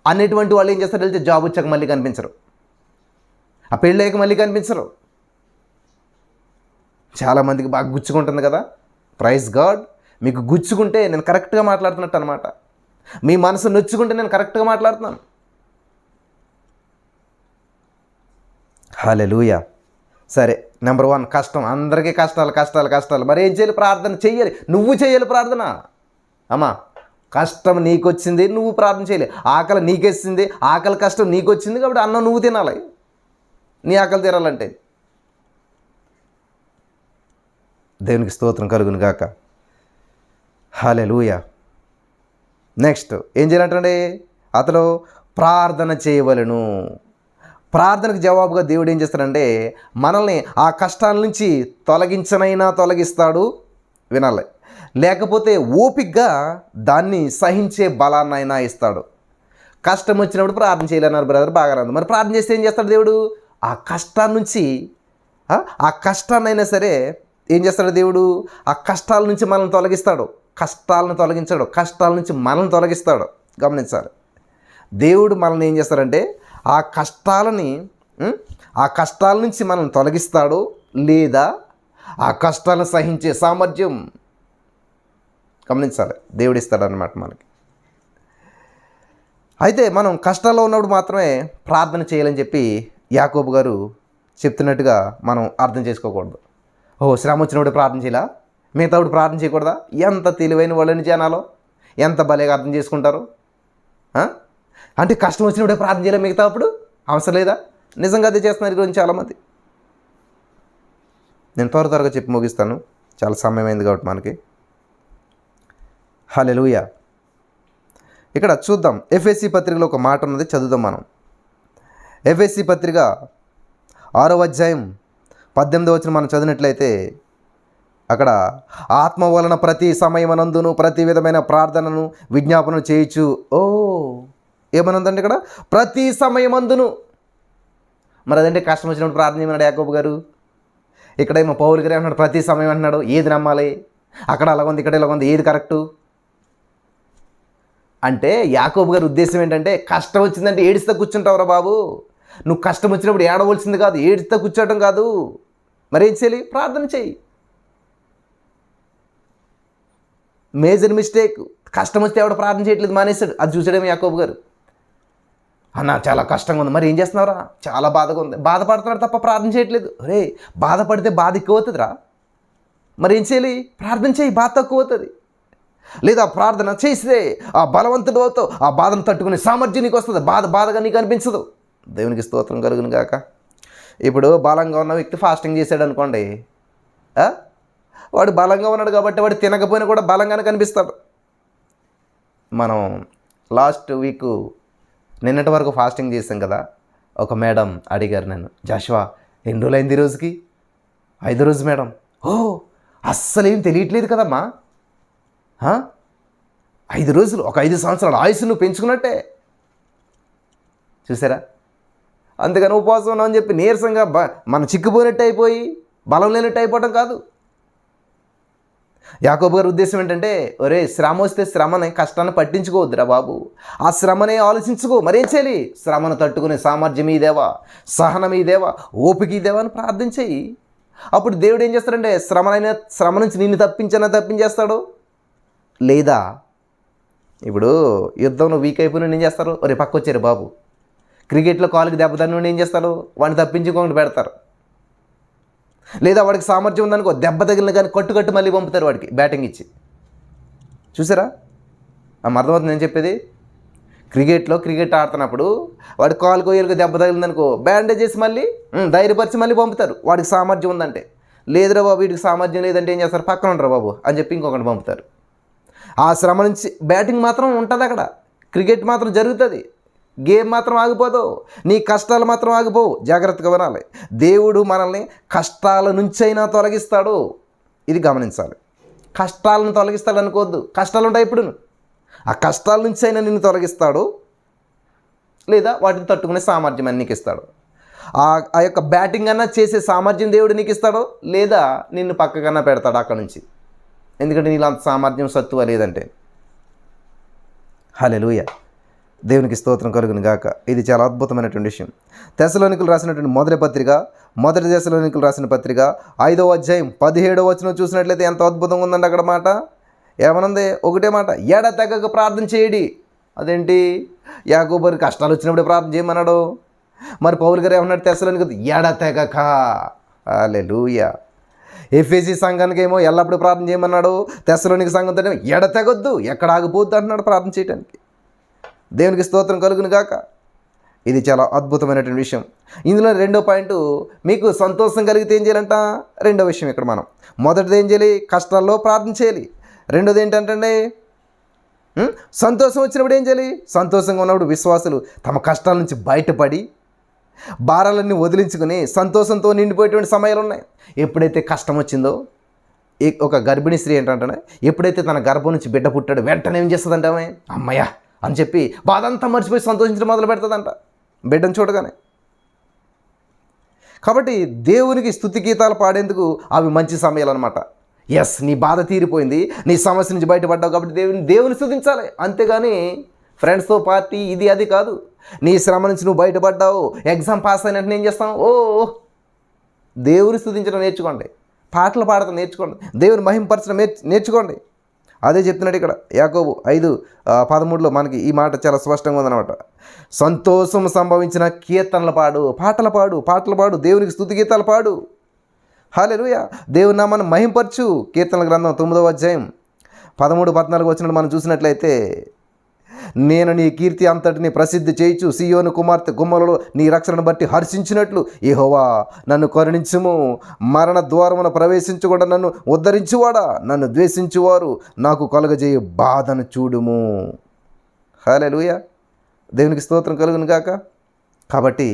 [SPEAKER 1] అనేటువంటి వాళ్ళు ఏం చేస్తారు తెలిస్తే, జాబ్ వచ్చాక మళ్ళీ కనిపించరు, ఆ పెళ్ళయ్యాక మళ్ళీ కనిపించరు. చాలామందికి బాగా గుచ్చుకుంటుంది కదా. Praise God. మీకు గుచ్చుకుంటే నేను కరెక్ట్గా మాట్లాడుతున్నట్టు అనమాట. మీ మనసు నొచ్చుకుంటే నేను కరెక్ట్గా మాట్లాడుతున్నాను. హల్లెలూయా. సరే, నెంబర్ 1 కష్టం. అందరికీ కష్టాలు. మరి ఏం చేయాలి? ప్రార్థన చెయ్యాలి. నువ్వు చేయాలి ప్రార్థన. అమ్మా, కష్టం నీకు వచ్చింది, నువ్వు ప్రార్థన చేయాలి. ఆకలి నీకేసింది, ఆకలి కష్టం నీకు వచ్చింది కాబట్టి అన్నం నువ్వు తినాలి, నీ ఆకలి తీరాలంటే. దేవునికి స్తోత్రం కలుగును గాక. హల్లెలూయా. నెక్స్ట్ ఏం చేయాలంటే, అతడు ప్రార్థన చేయవలెను. ప్రార్థనకు జవాబుగా దేవుడు ఏం చేస్తాడంటే, మనల్ని ఆ కష్టాల నుంచి తొలగిస్తాడు. వినాలి. లేకపోతే ఓపికగా దాన్ని సహించే బలాన్నైనా ఇస్తాడు. కష్టం వచ్చినప్పుడు ప్రార్థన చేయలేన్నారు బ్రదర్, బాగా మరి ప్రార్థన చేస్తే ఏం చేస్తాడు దేవుడు? ఆ కష్టాల నుంచి, ఆ కష్టాన్నైనా సరే ఏం చేస్తాడు దేవుడు? ఆ కష్టాల నుంచి మనల్ని తొలగిస్తాడు. కష్టాలను తొలగించాడు, కష్టాల నుంచి మనల్ని తొలగిస్తాడు. గమనించాలి. దేవుడు మనల్ని ఏం చేస్తాడంటే, ఆ కష్టాల నుంచి మనల్ని తొలగిస్తాడు, లేదా ఆ కష్టాలను సహించే సామర్థ్యం గమనించాలి, దేవుడు ఇస్తాడనమాట మనకి. అయితే మనం కష్టాల్లో ఉన్నప్పుడు మాత్రమే ప్రార్థన చేయాలని చెప్పి యాకోబు గారు చెప్తున్నట్టుగా మనం అర్థం చేసుకోకూడదు. శ్రమ వచ్చినప్పుడు ప్రార్థన చేయాలా, మిగతాప్పుడు ప్రార్థన చేయకూడదా? ఎంత తెలివైన వాళ్ళని జనాలు ఎంత భలేగా అర్థం చేసుకుంటారు. అంటే కష్టం వచ్చినప్పుడే ప్రార్థన చేయాలి, మిగతా అప్పుడు అవసరం లేదా? నిజంగా అదే చేస్తున్నారు ఈరోజు చాలామంది. నేను త్వరగా చెప్పి ముగిస్తాను, చాలా సమయం అయింది కాబట్టి మనకి. హల్లెలూయా. ఇక్కడ చూద్దాం, ఎఫెసీ పత్రికలో ఒక మాట ఉన్నది, చదువుదాం మనం. ఎఫెసీ పత్రిక 6వ అధ్యాయం 18వ వచనం మనం చదివినట్లయితే అక్కడ ఆత్మ వలన ప్రతి సమయమనందును ప్రతి విధమైన ప్రార్థనను విజ్ఞాపనను చేయొచ్చు. ఏమనుందండి ఇక్కడ? ప్రతి సమయమందును. మరి అదంటే కష్టం వచ్చినప్పుడు ప్రార్థన చేయమన్నాడు యాకోబు గారు. ఇక్కడేమో పౌలు గారు ఏమన్నాడు? ప్రతి సమయం అంటున్నాడు. ఏది నమ్మాలి? అక్కడ అలాగ ఉంది, ఇక్కడ ఇలా ఉంది, ఏది కరెక్టు? అంటే యాకోబు గారి ఉద్దేశం ఏంటంటే, కష్టం వచ్చిందంటే ఏడుస్తా కూర్చుంటావురా బాబు, నువ్వు కష్టం వచ్చినప్పుడు ఏడవలసింది కాదు, ఏడుస్తా కూర్చోవటం కాదు. మరేం చేయాలి? ప్రార్థన చేయి. Major mistake. కష్టం వస్తే ఎవడ ప్రార్థన చేయట్లేదు, మానేశాడు. అది చూసాడేమో యాకోబు గారు. అన్న చాలా కష్టంగా ఉంది, మరి ఏం చేస్తున్నావురా? చాలా బాధగా ఉంది. బాధపడుతున్నాడు తప్ప ప్రార్థన చేయట్లేదు. రే, బాధపడితే బాధ ఎక్కువ అవుతుందిరా. మరి ఏం చేయాలి? ప్రార్థన చేయి, బాధ తక్కువ అవుతుంది. లేదా ప్రార్థన చేస్తే ఆ బలవంతుడు అవుతావు, ఆ బాధను తట్టుకునే సామర్థ్యం నీకు వస్తుంది, బాధగా నీకు అనిపించదు. దేవునికి స్తోత్రం కలుగును గాక. ఇప్పుడు బలంగా ఉన్న వ్యక్తి ఫాస్టింగ్ చేశాడు అనుకోండి, వాడు బలంగా ఉన్నాడు కాబట్టి వాడు తినకపోయినా కూడా బలంగానే కనిపిస్తాడు. మనం లాస్ట్ వీక్ నిన్నటి వరకు ఫాస్టింగ్ చేసాం కదా. ఒక మేడం అడిగారు నన్ను, జాషువా ఎన్ని రోజులు అయింది ఈరోజుకి? 5వ రోజు మేడం. అస్సలు ఏం తెలియట్లేదు కదమ్మా. 5 రోజులు, ఒక 5 సంవత్సరాలు ఆయుస్సు నువ్వు పెంచుకున్నట్టే. చూసారా? అందుకని ఉపవాసం ఉన్నామని చెప్పి నీరసంగా మనం చిక్కుపోయినట్టు అయిపోయి బలం లేనట్టు అయిపోవడం కాదు. యాకోబు గారి ఉద్దేశం ఏంటంటే, ఒరే శ్రమ వస్తే శ్రమని కష్టాన్ని పట్టించుకోవద్దురా బాబు, ఆ శ్రమనే ఆలోచించుకో. మరేం చేయాలి? శ్రమను తట్టుకునే సామర్థ్యం ఇదేవా, సహనం ఇదేవా, ఓపిక ఇదేవా అని ప్రార్థన చేయి. అప్పుడు దేవుడు ఏం చేస్తాడంటే, శ్రమ నుంచి నిన్ను తప్పించేస్తాడు. లేదా ఇప్పుడు యుద్ధంలో వీక్ అయిపోయిన ఏం చేస్తారు? ఒరే పక్క వచ్చారు బాబు. క్రికెట్లో కాలుకి దెబ్బ తన్నుండి ఏం చేస్తారు? వాడిని తప్పించుకోకుండా పెడతారు. లేదా వాడికి సామర్థ్యం ఉందనుకో, దెబ్బ తగిలిన కానీ కట్టు మళ్ళీ పంపుతారు వాడికి బ్యాటింగ్ ఇచ్చి. చూసారా? అర్థమవుతుంది నేను చెప్పేది. క్రికెట్ ఆడుతున్నప్పుడు వాడి కాలు కొయ్యలకు దెబ్బ తగిలిందనుకో, బ్యాండేజ్ చేసి మళ్ళీ ధైర్యపరిచి మళ్ళీ పంపుతారు, వాడికి సామర్థ్యం ఉందంటే. లేదురా బాబు వీడికి సామర్థ్యం లేదంటే ఏం చేస్తారు? పక్కన ఉండరా బాబు అని చెప్పి ఇంకొకటి పంపుతారు. ఆ శ్రమ నుంచి బ్యాటింగ్ మాత్రం ఉంటుంది, అక్కడ క్రికెట్ మాత్రం జరుగుతుంది, గేమ్ మాత్రం ఆగిపోదు, నీ కష్టాలు మాత్రం ఆగిపోవు. జాగ్రత్తగా వినాలి. దేవుడు మనల్ని కష్టాల నుంచైనా తొలగిస్తాడు, ఇది గమనించాలి. కష్టాలను తొలగిస్తాడు అనుకోవద్దు. కష్టాలు ఉంటాయి ఇప్పుడు, ఆ కష్టాల నుంచైనా నిన్ను తొలగిస్తాడు, లేదా వాటిని తట్టుకునే సామర్థ్యం అని నీకు ఇస్తాడు. ఆ యొక్క బ్యాటింగ్ అన్నా చేసే సామర్థ్యం దేవుడు నీకు ఇస్తాడు, లేదా నిన్ను పక్కకన్నా పెడతాడు అక్కడ నుంచి. ఎందుకంటే నీలో అంత సామర్థ్యం సత్తువ లేదంటే. హల్లెలూయా. దేవునికి స్తోత్రం కలుగును గాక. ఇది చాలా అద్భుతమైనటువంటి విషయం. తెస్సలోనికులు రాసినటువంటి మొదటి తెస్సలోనికులు రాసిన పత్రిక 5వ అధ్యాయం 17వ వచనం చూసినట్లయితే ఎంత అద్భుతంగా ఉందండి అక్కడ మాట. ఏమనుంది? ఒకటే మాట, ఎడతెగక ప్రార్థన చేయడి. అదేంటి? యాకోబు కష్టాలు వచ్చినప్పుడే ప్రార్థన చేయమన్నాడు. మరి పౌలు గారు ఏమన్నాడు? తెస్సలోనికులు ఎడతెగక. హల్లెలూయా. ఎఫెసీ సంఘానికి ఏమో ఎల్లప్పుడూ ప్రార్థన చేయమన్నాడు. తెస్సలోనిక సంఘంతో ఎడతెగొద్దు, ఎక్కడ ఆగిపోద్దు అంటున్నాడు ప్రార్థన చేయడానికి. దేవునికి స్తోత్రం కలుగును గాక. ఇది చాలా అద్భుతమైనటువంటి విషయం. ఇందులో 2వ పాయింట్, మీకు సంతోషం కలిగితే ఏం చేయాలంట? 2వ విషయం ఇక్కడ మనం మొదటిది ఏం చేయాలి? కష్టాల్లో ప్రార్థన చేయాలి. 2వది ఏంటంటే సంతోషం వచ్చినప్పుడు ఏం చేయాలి? సంతోషంగా ఉన్నప్పుడు విశ్వాసులు తమ కష్టాల నుంచి బయటపడి భారాలన్నీ వదిలించుకుని సంతోషంతో నిండిపోయేటువంటి సమయాలు ఉన్నాయి. ఎప్పుడైతే కష్టం వచ్చిందో, ఒక గర్భిణీ స్త్రీ ఏంటంటే ఎప్పుడైతే తన గర్భం నుంచి బిడ్డ పుట్టాడో వెంటనే ఏం చేస్తుందంటే ఆమె అమ్మయ్య అని చెప్పి బాధ అంతా మర్చిపోయి సంతోషించడం మొదలు పెడుతుందంట బిడ్డను చూడగానే. కాబట్టి దేవునికి స్తుతి గీతాలు పాడేందుకు అవి మంచి సమయాలు అనమాట. ఎస్, నీ బాధ తీరిపోయింది, నీ సమస్య నుంచి బయటపడ్డావు కాబట్టి దేవుని స్తుతించాలి. అంతేగాని ఫ్రెండ్స్తో పార్టీ ఇది అది కాదు. నీ శ్రమ నుంచి నువ్వు బయటపడ్డావు, ఎగ్జామ్ పాస్ అయినట్టు ఏం చేస్తావు? దేవుని స్తుతించడం నేర్చుకోండి. పాటలు పాడటం నేర్చుకోండి, దేవుని మహింపరచడం నేర్చుకోండి. అదే చెప్తున్నాడు ఇక్కడ యాకోబు 5:13 మనకి ఈ మాట చాలా స్పష్టంగా ఉందన్నమాట. సంతోషం సంభవించిన కీర్తనలు పాడు, పాటలు పాడు, దేవునికి స్తుతి గీతాలు పాడు. హల్లెలూయా, దేవుని నామాన్ని మహింపరచు. కీర్తనల గ్రంథం 9వ అధ్యాయం 13-14 వచనాలు మనం చూసినట్లయితే, నేను నీ కీర్తి అంతటిని ప్రసిద్ధి చేయించు, సియోను కుమార్తె గుమ్మలలో నీ రక్షణను బట్టి హర్షించినట్లు యెహోవా నన్ను కరుణించుము. మరణ ద్వారమున ప్రవేశించకుండా నన్ను ఉద్ధరించువాడా, నన్ను ద్వేషించువారు నాకు కలుగజేయ బాధను చూడుము. హల్లెలూయా, దేవునికి స్తోత్రం కలుగును గాక. కాబట్టి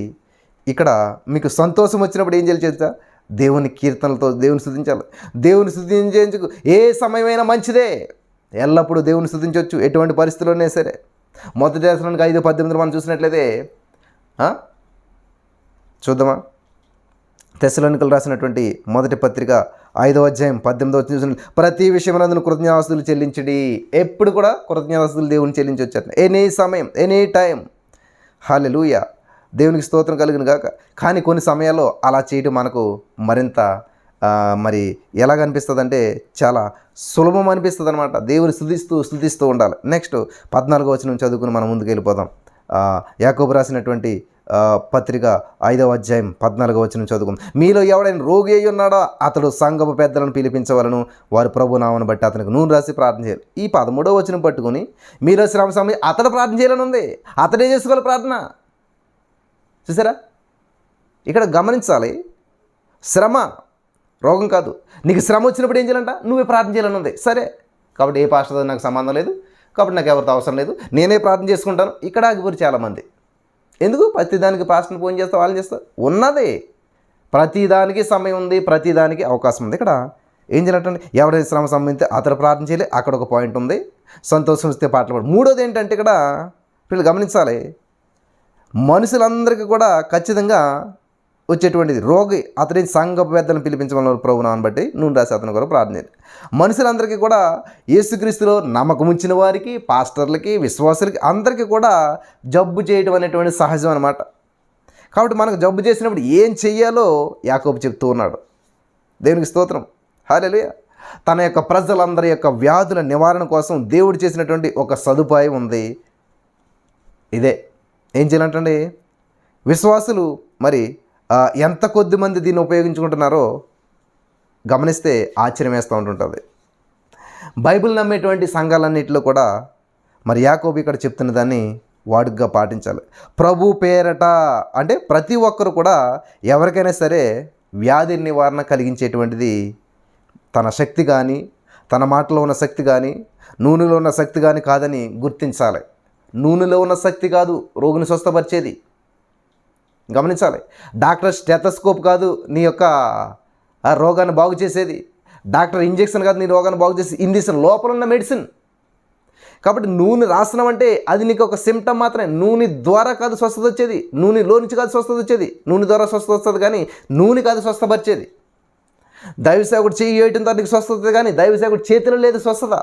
[SPEAKER 1] ఇక్కడ మీకు సంతోషం వచ్చినప్పుడు ఏం చేయాలి తెలుసా? దేవుని కీర్తనలతో దేవుని స్తుతించాలి. దేవుని స్తుతించేందుకు ఏ సమయమైనా మంచిదే. ఎల్లప్పుడూ దేవుని స్తుతించవచ్చు, ఎటువంటి పరిస్థితుల్లోనే సరే. మొదటి దశలోనికి 5:18 మనం చూసినట్లయితే చూద్దామా? తెస్సలోనికలు రాసినటువంటి మొదటి పత్రిక 5వ అధ్యాయం 18వ వచనం చూసిన, ప్రతి విషయమునందు కృతజ్ఞతాస్తుతులు చెల్లించడి. ఎప్పుడు కూడా కృతజ్ఞతాస్తుతులు దేవుని చెల్లించవచ్చు, ఎనీ సమయం, ఎనీ టైం. హల్లెలూయా, దేవునికి స్తోత్రం కలుగును గాక. కానీ కొన్ని సమయాల్లో అలా చేయడం మనకు మరింత మరి ఎలాగనిపిస్తుంది అంటే చాలా సులభం అనిపిస్తుంది అనమాట. దేవుని స్తుతిస్తూ ఉండాలి. నెక్స్ట్ 14వ వచనం చదువుకుని మనం ముందుకు వెళ్ళిపోదాం. యాకోబు రాసినటువంటి పత్రిక 5వ అధ్యాయం 14వ వచనం చదువుకుందాం. మీలో ఎవడైనా రోగి అయి ఉన్నాడో అతడు సంఘపు పెద్దలను పిలిపించవలను, వారు ప్రభు నామను బట్టి అతనికి నూనె రాసి ప్రార్థన చేయాలి. ఈ 13వ వచనం పట్టుకుని మీలో శ్రమ సమయం అతడు ప్రార్థన చేయాలని ఉంది, అతడే చేసుకోవాలి ప్రార్థన. చూసారా, ఇక్కడ గమనించాలి. శ్రమ రోగం కాదు. నీకు శ్రమ వచ్చినప్పుడు ఏం చేయాలంట? నువ్వే ప్రార్థన చేయాలని ఉంది. సరే, కాబట్టి ఏ పాస్టర్తో నాకు సంబంధం లేదు, కాబట్టి నాకు ఎవరితో అవసరం లేదు, నేనే ప్రార్థన చేసుకుంటాను. ఇక్కడ ఆగిపోయి చాలామంది. ఎందుకు? ప్రతిదానికి పాస్టర్ని ఫోన్ చేస్తా, వాళ్ళు చేస్తా. ఉన్నది ప్రతిదానికి సమయం ఉంది, ప్రతిదానికి అవకాశం ఉంది. ఇక్కడ ఏం చేయాలంటే ఎవరైనా శ్రమ సంబంధించి అతడు ప్రార్థన చేయాలి. అక్కడ ఒక పాయింట్ ఉంది. సంతోషం ఇస్తే పాటలు పాడు. మూడోది ఏంటంటే ఇక్కడ వీళ్ళు గమనించాలి, మనుషులందరికీ కూడా ఖచ్చితంగా వచ్చేటువంటిది రోగి అతని సంఘ పెద్దలను పిలిపించమని ప్రభునాన్ని బట్టి నూనె రాసి అతను కూడా ప్రార్థన చేయాలి. మనుషులందరికీ కూడా యేసుక్రీస్తులో నమ్మకం ఉంచిన వారికి, పాస్టర్లకి, విశ్వాసులకి అందరికీ కూడా జబ్బు చేయడం అనేటువంటి సహజం అన్నమాట. కాబట్టి మనకు జబ్బు చేసినప్పుడు ఏం చెయ్యాలో యాకోబు చెప్తూ ఉన్నాడు. దేవునికి స్తోత్రం. హల్లెలూయా. తన యొక్క ప్రజలందరి యొక్క వ్యాధుల నివారణ కోసం దేవుడు చేసినటువంటి ఒక సదుపాయం ఉంది. ఇదే ఏం చేయాలంటే విశ్వాసులు మరి ఎంత కొద్ది మంది దీన్ని ఉపయోగించుకుంటున్నారో గమనిస్తే ఆశ్చర్యం వేస్తూ ఉంటుంటుంది. బైబిల్ నమ్మేటువంటి సంఘాలన్నింటిలో కూడా మరి యాకోబు ఇక్కడ చెప్తున్న దాన్ని వాడుకగా పాటించాలి. ప్రభు పేరట అంటే ప్రతి ఒక్కరు కూడా ఎవరికైనా సరే వ్యాధి నివారణ కలిగించేటువంటిది తన శక్తి కానీ, తన మాటలో ఉన్న శక్తి కానీ, నూనెలో ఉన్న శక్తి కానీ కాదని గుర్తించాలి. నూనెలో ఉన్న శక్తి కాదు రోగిని స్వస్థపరిచేది. గమనించాలి. డాక్టర్ స్టెథోస్కోప్ కాదు నీ యొక్క రోగాన్ని బాగు చేసేది. డాక్టర్ ఇంజెక్షన్ కాదు నీ రోగాన్ని బాగు చేసేది. ఇంజెక్షన్ లోపల ఉన్న మెడిసిన్. కాబట్టి నూనె రాసినాం అంటే అది నీకు ఒక సిమ్టమ్ మాత్రమే. నూనె ద్వారా కాదు స్వస్థత వచ్చేది, నూనెలో నుంచి కాదు స్వస్థత వచ్చేది. నూనె ద్వారా స్వస్థత వస్తుంది కానీ నూనె కాదు స్వస్థపరిచేది. దైవసేవకుడు చేయి వేయటం ద్వారా నీకు స్వస్థత కానీ దైవసేవకుడు చేతిలో లేదు స్వస్థత.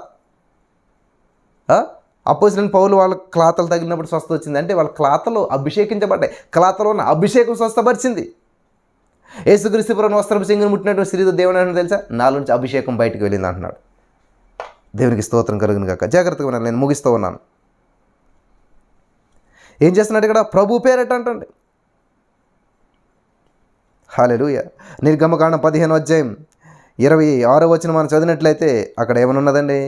[SPEAKER 1] అపోజిట్ పౌలు వాళ్ళ క్లాతలు తగిలినప్పుడు స్వస్థత వచ్చింది అంటే వాళ్ళ క్లాతలు అభిషేకించబడ్డాయి. క్లాతలో ఉన్న అభిషేకం స్వస్థపరిచింది. యేసుక్రీస్తు ప్రభువుని వస్త్రపు చెంగును ముట్టినటువంటి స్త్రీతో దేవుని అంటే తెలుసా, నాలో నుంచి అభిషేకం బయటకు వెళ్ళింది అంటున్నాడు. దేవునికి స్తోత్రం కలుగును కాక. జాగ్రత్తగా ఉన్నాను, నేను ముగిస్తూ ఉన్నాను. ఏం చేస్తున్నాడు ఇక్కడ? ప్రభు పేరట అంటండి. హల్లెలూయా. నిర్గమకాండం 15వ అధ్యాయం 26వ వచనం మనం చదివినట్లయితే అక్కడ ఏమనున్నదండి?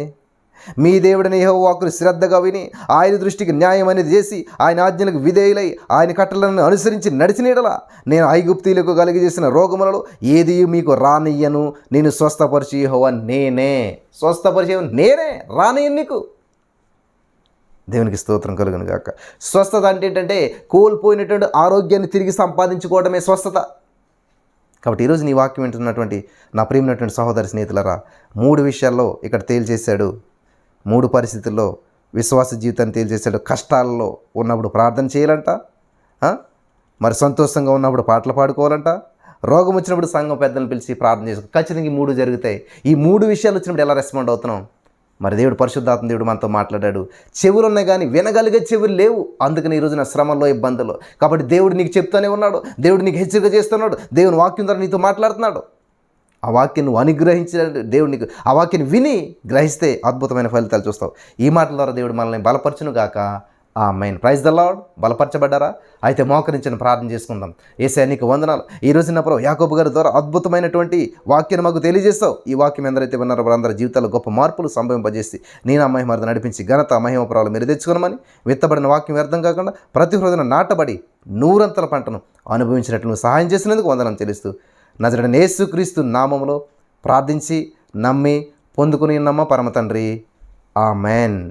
[SPEAKER 1] మీ దేవుడిని యెహోవా వాక్కును శ్రద్ధగా విని ఆయన దృష్టికి న్యాయం అనేది చేసి ఆయన ఆజ్ఞలకు విధేయులై ఆయన కట్టలను అనుసరించి నడిచిన యెడల నేను ఐగుప్తీయులకు కలిగజేసిన రోగములలో ఏది మీకు రానియ్యను, నేను స్వస్థపరిచి యెహోవా నేనే. స్వస్థపరిచే నేనే, రానియ్యను నీకు. దేవునికి స్తోత్రం కలుగును గాక. స్వస్థత అంటే ఏంటంటే కోల్పోయినటువంటి ఆరోగ్యాన్ని తిరిగి సంపాదించుకోవడమే స్వస్థత. కాబట్టి ఈరోజు నీ వాక్యం వింటున్నటువంటి నా ప్రియమైనటువంటి సహోదరి స్నేహితులరా, 3 విషయాల్లో ఇక్కడ తేల్చేశాడు. 3 పరిస్థితుల్లో విశ్వాస జీవితాన్ని తేల్చేశాడు. కష్టాల్లో ఉన్నప్పుడు ప్రార్థన చేయాలంట, మరి సంతోషంగా ఉన్నప్పుడు పాటలు పాడుకోవాలంట, రోగం వచ్చినప్పుడు సంఘం పెద్దలను పిలిచి ప్రార్థన చేసుకో. ఖచ్చితంగా ఈ 3 జరుగుతాయి. ఈ 3 విషయాలు వచ్చినప్పుడు ఎలా రెస్పాండ్ అవుతున్నాం? మరి దేవుడు పరిశుద్ధాత్మ దేవుడు మనతో మాట్లాడాడు. చెవులు ఉన్నాయి కానీ వినగలిగే చెవులు లేవు. అందుకని ఈరోజు నా శ్రమల్లో, ఇబ్బందులు. కాబట్టి దేవుడు నీకు చెప్తూనే ఉన్నాడు, దేవుడు నీకు హెచ్చరిక చేస్తున్నాడు, దేవుని వాక్యం ద్వారా నీతో మాట్లాడుతున్నాడు. ఆ వాక్యం నువ్వు అనుగ్రహించిన దేవుడు నీకు ఆ వాక్యాన్ని విని గ్రహిస్తే అద్భుతమైన ఫలితాలు చూస్తావు. ఈ మాటల ద్వారా దేవుడు మనల్ని బలపరచును గాక. ఆమేన్. Praise the lord. బలపరచబడ్డారా? అయితే మోకరించిన ప్రార్థన చేసుకుందాం. యేసయ్యా నీకు వందనాలు. ఈ రోజు నా ప్రభు యాకోబు గారి ద్వారా అద్భుతమైనటువంటి వాక్యాన్ని మాకు తెలియజేస్తావు. ఈ వాక్యం ఎందరైతే విన్నారో వారందరి జీవితాల్లో గొప్ప మార్పులు సంభవింపజేసి నీ నా మహిమార్థం నడిపించి ఘనత మహిమ ప్రభావాలు మీరు తెచ్చుకోనమని, విత్తబడిన వాక్యం వ్యర్థం కాకుండా ప్రతి హృదయం నాటబడి నూరంతల పంటను అనుభవించినట్లు నువ్వు సహాయం చేసినందుకు వందనం చెల్లిస్తూ నజరేయుడైన యేసుక్రీస్తు నామములో ప్రార్థించి నమ్మి పొందుకుని ఉన్నామా పరమ తండ్రి. ఆమేన్.